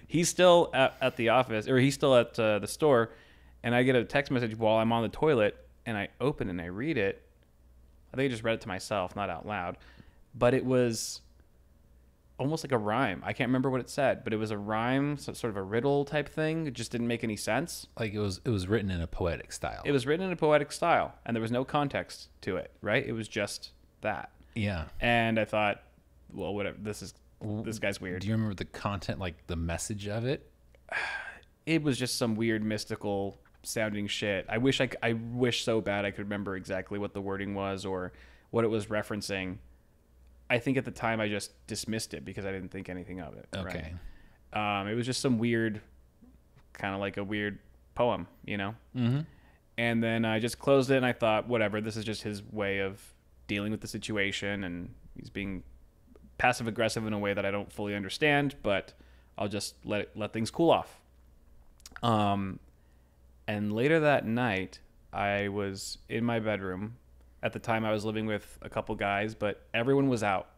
He's still at the office, or he's still at the store, and I get a text message while I'm on the toilet, and I open and I read it. I think I just read it to myself, not out loud, but it was almost like a rhyme. I can't remember what it said, but it was a rhyme, sort of a riddle type thing. It just didn't make any sense. Like it was written in a poetic style. It was written in a poetic style, and there was no context to it, right? It was just that. Yeah. And I thought, well, whatever. This guy's weird. Do you remember the content, like the message of it? It was just some weird mystical sounding shit. I wish so bad I could remember exactly what the wording was or what it was referencing. I think at the time I just dismissed it because I didn't think anything of it. Okay. Right? It was just some weird, kind of like a weird poem, Mm-hmm. And then I just closed it, and I thought, whatever, this is just his way of dealing with the situation, and he's being passive aggressive in a way that I don't fully understand, but I'll just let things cool off. And later that night, I was in my bedroom. At the time, I was living with a couple guys, but everyone was out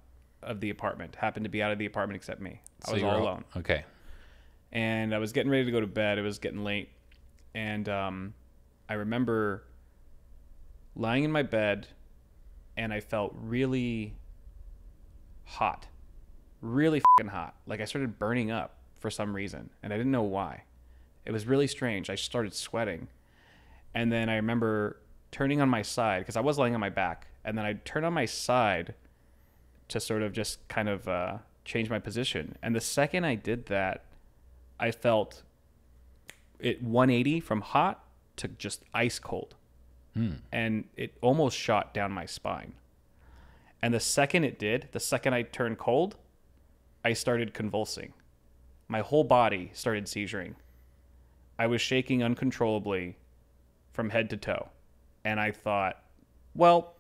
of the apartment. Happened to be out of the apartment except me. I was all alone. Okay. And I was getting ready to go to bed. It was getting late. And I remember lying in my bed, and I felt really hot. Really fucking hot. Like I started burning up for some reason, and I didn't know why. It was really strange. I started sweating. And then I remember turning on my side, because I was laying on my back, and then I turned on my side to sort of just kind of change my position. And the second I did that, I felt it 180 from hot to just ice cold. And it almost shot down my spine. And the second I turned cold, I started convulsing. my whole body started seizuring. I was shaking uncontrollably from head to toe. And I thought, well,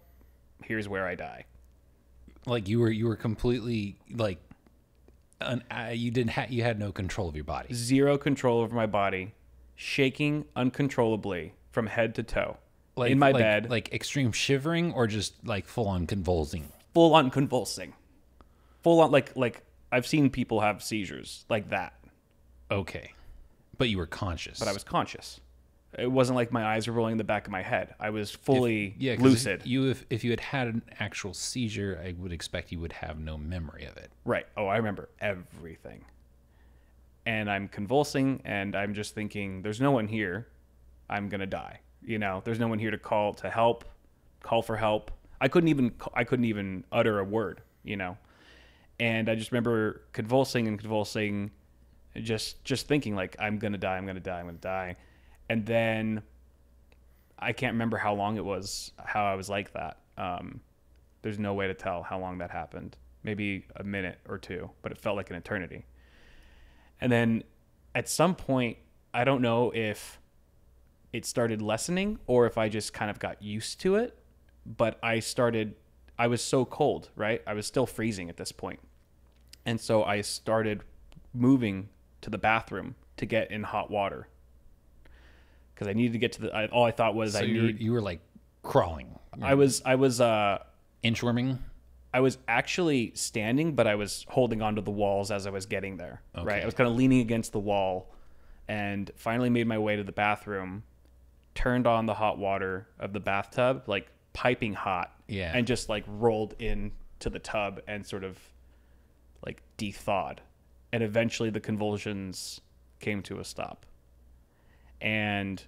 here's where I die. Like you were completely like, you had no control of your body. Zero control over my body, shaking uncontrollably from head to toe. Like, in my bed. Like extreme shivering or just like full on convulsing? Full on convulsing. Full on, like I've seen people have seizures like that. Okay. But you were conscious. But I was conscious. It wasn't like my eyes were rolling in the back of my head. I was fully lucid. If you had an actual seizure, I would expect you would have no memory of it. Right. Oh, I remember everything. And I'm convulsing, and I'm just thinking, there's no one here. I'm going to die. You know, there's no one here to call for help. I couldn't even utter a word, you know. And I just remember convulsing, and just thinking like, I'm going to die. And then I can't remember how long it was, how I was like that. There's no way to tell how long that happened. Maybe a minute or two, but it felt like an eternity. And then at some point, I don't know if it started lessening or if I just kind of got used to it, but I was so cold, right? I was still freezing at this point. And so I started moving to the bathroom to get in hot water. Because I needed to get to all I thought was so you were like crawling. I was inchworming. I was actually standing, but I was holding onto the walls as I was getting there. Okay. Right, I was kind of leaning against the wall, and finally made my way to the bathroom. Turned on the hot water of the bathtub, like piping hot, and just like rolled into the tub and sort of like de-thawed, and eventually the convulsions came to a stop. And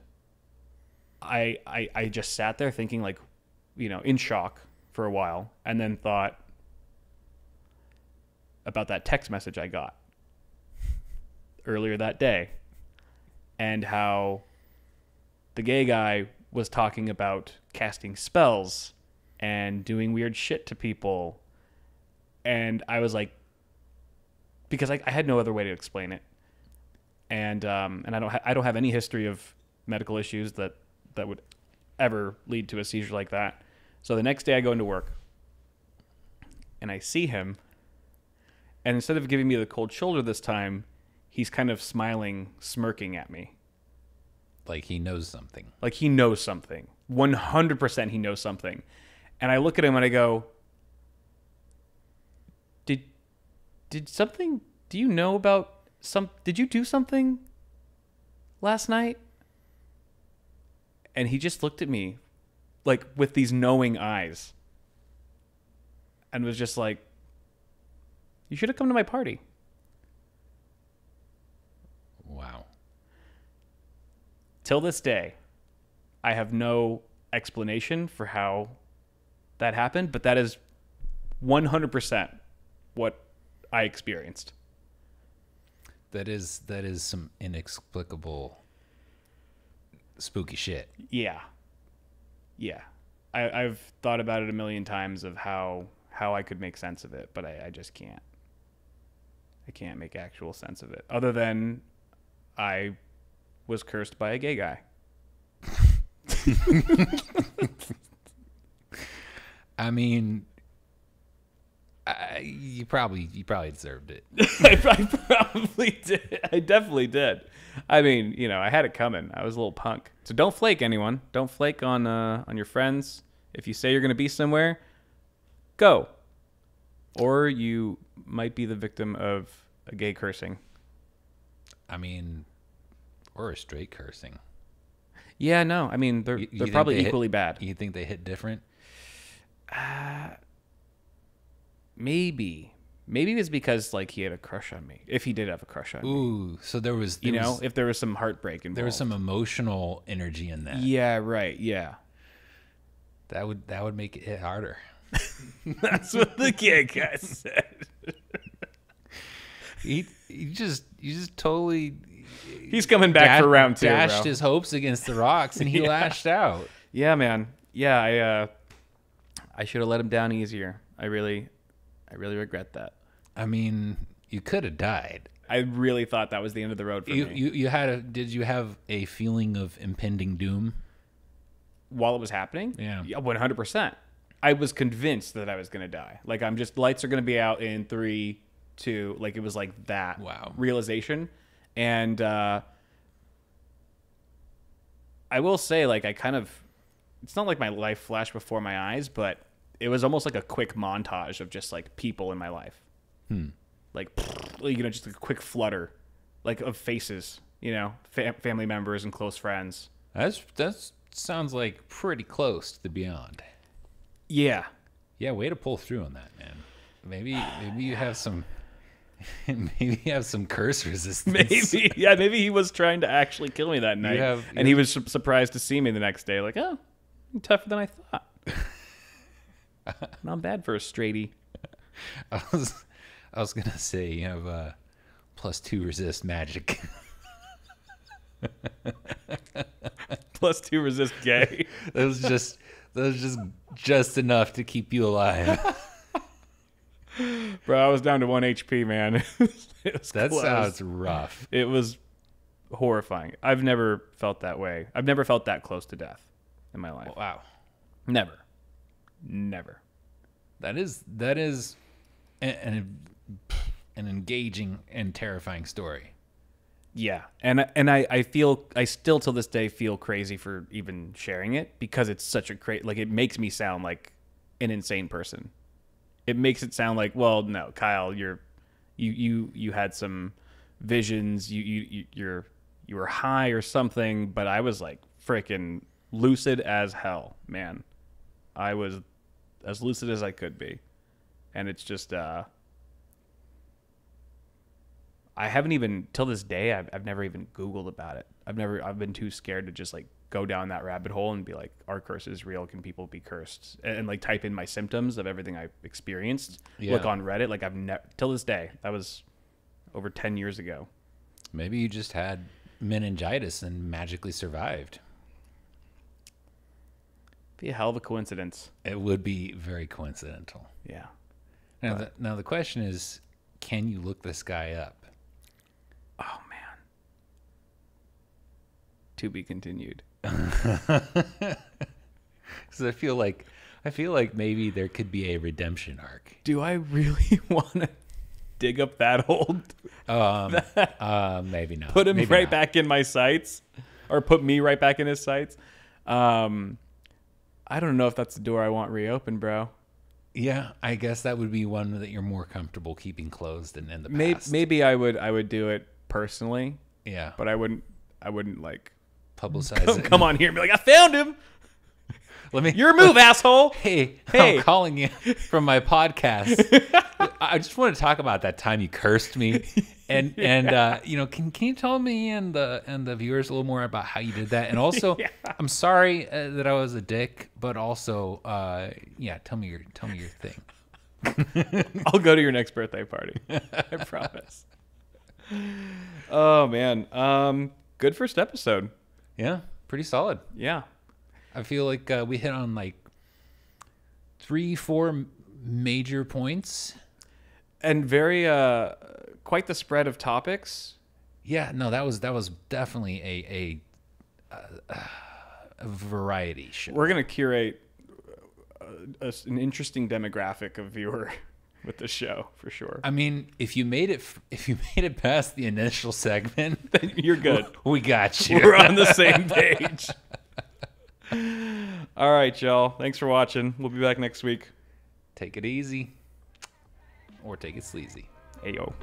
I just sat there thinking, like, you know, in shock for a while, and then thought about that text message I got earlier that day and how the gay guy was talking about casting spells and doing weird shit to people. And I was like, because I had no other way to explain it. And I don't have any history of medical issues that would ever lead to a seizure like that. So the next day I go into work and I see him, and instead of giving me the cold shoulder this time, he's kind of smiling, smirking at me. Like he knows something. 100% he knows something. And I look at him and I go, Did something, do you know about did you do something last night? And he just looked at me like with these knowing eyes and was just like, you should have come to my party. Wow. Till this day, I have no explanation for how that happened, but that is 100% what I experienced. That is some inexplicable spooky shit. Yeah. I've thought about it a million times of how I could make sense of it, but I just can't. I can't make actual sense of it. Other than I was cursed by a gay guy. I mean, you probably deserved it. I probably did. I definitely did. I mean, you know, I had it coming. I was a little punk. So don't flake, anyone. Don't flake on your friends. If you say you're going to be somewhere, go. Or you might be the victim of a gay cursing. I mean, or a straight cursing. Yeah, no. I mean, they're probably equally bad. You think they hit different? Maybe it's because like he had a crush on me. If he did have a crush on me. Ooh, so there was if there was some heartbreak involved. There was some emotional energy in that. Yeah, right. Yeah. That would make it hit harder. That's what the gay guy said. You just totally. He's coming back for round two. Dashed his hopes against the rocks, and he lashed out. Yeah, man. Yeah, I should have let him down easier. I really regret that. I mean, you could have died. I really thought that was the end of the road for me. Did you have a feeling of impending doom while it was happening? Yeah, 100%. I was convinced that I was going to die. Like, lights are going to be out in 3, 2. Like, it was like that. Wow. Realization. And I will say, like, it's not like my life flashed before my eyes, but it was almost like a quick montage of just like people in my life. Like, just a quick flutter, like, of faces, family members and close friends. That sounds like pretty close to the beyond. Yeah. Yeah, way to pull through on that, man. Maybe you have some maybe you have some curse resistance. Maybe he was trying to actually kill me that night. And he was surprised to see me the next day, like, oh, you're tougher than I thought. Not bad for a straighty. I was gonna say you have +2 resist magic. +2 resist gay. That was just enough to keep you alive. Bro, I was down to 1 HP, man. That close. Sounds rough. It was horrifying. I've never felt that way. I've never felt that close to death in my life. Wow. Never. That is an engaging and terrifying story. Yeah, and I still to this day feel crazy for even sharing it, because it's such a it makes me sound like an insane person. It makes it sound like, well, no, Kyle, you had some visions, you were high or something, but I was like freaking lucid as hell, man. I was as lucid as I could be, and it's just I haven't even, till this day, I've never even Googled about it. I've been too scared to just like go down that rabbit hole and be like, are curses real? Can people be cursed? And like type in my symptoms of everything I experienced. Yeah. Look on Reddit. Like, I've never, till this day, that was over 10 years ago. Maybe you just had meningitis and magically survived. Be a hell of a coincidence. It would be very coincidental. Yeah. Now the question is, can you look this guy up? Oh man. To be continued. Because I feel like maybe there could be a redemption arc. Do I really want to dig up that hole? Maybe not. Put him maybe right not. back in my sights, or put me right back in his sights. I don't know if that's the door I want reopened, bro. Yeah, I guess that would be one that you're more comfortable keeping closed than in the past. Maybe I would do it personally. Yeah, but I wouldn't like publicize it. Come on here and be like, I found him. Your move, asshole. Hey, I'm calling you from my podcast. I just want to talk about that time you cursed me, and can you tell me and the viewers a little more about how you did that? And also, I'm sorry that I was a dick, but also, tell me your thing. I'll go to your next birthday party. I promise. Oh man, good first episode. Yeah, pretty solid. Yeah. I feel like we hit on like 3-4 major points, and very quite the spread of topics. Yeah, no, that was definitely a variety show. We're gonna curate an interesting demographic of viewer with the show for sure. I mean, if you made it past the initial segment, then you're good. We got you. We're on the same page. All right, y'all. Thanks for watching. We'll be back next week. Take it easy, or take it sleazy. Ayo.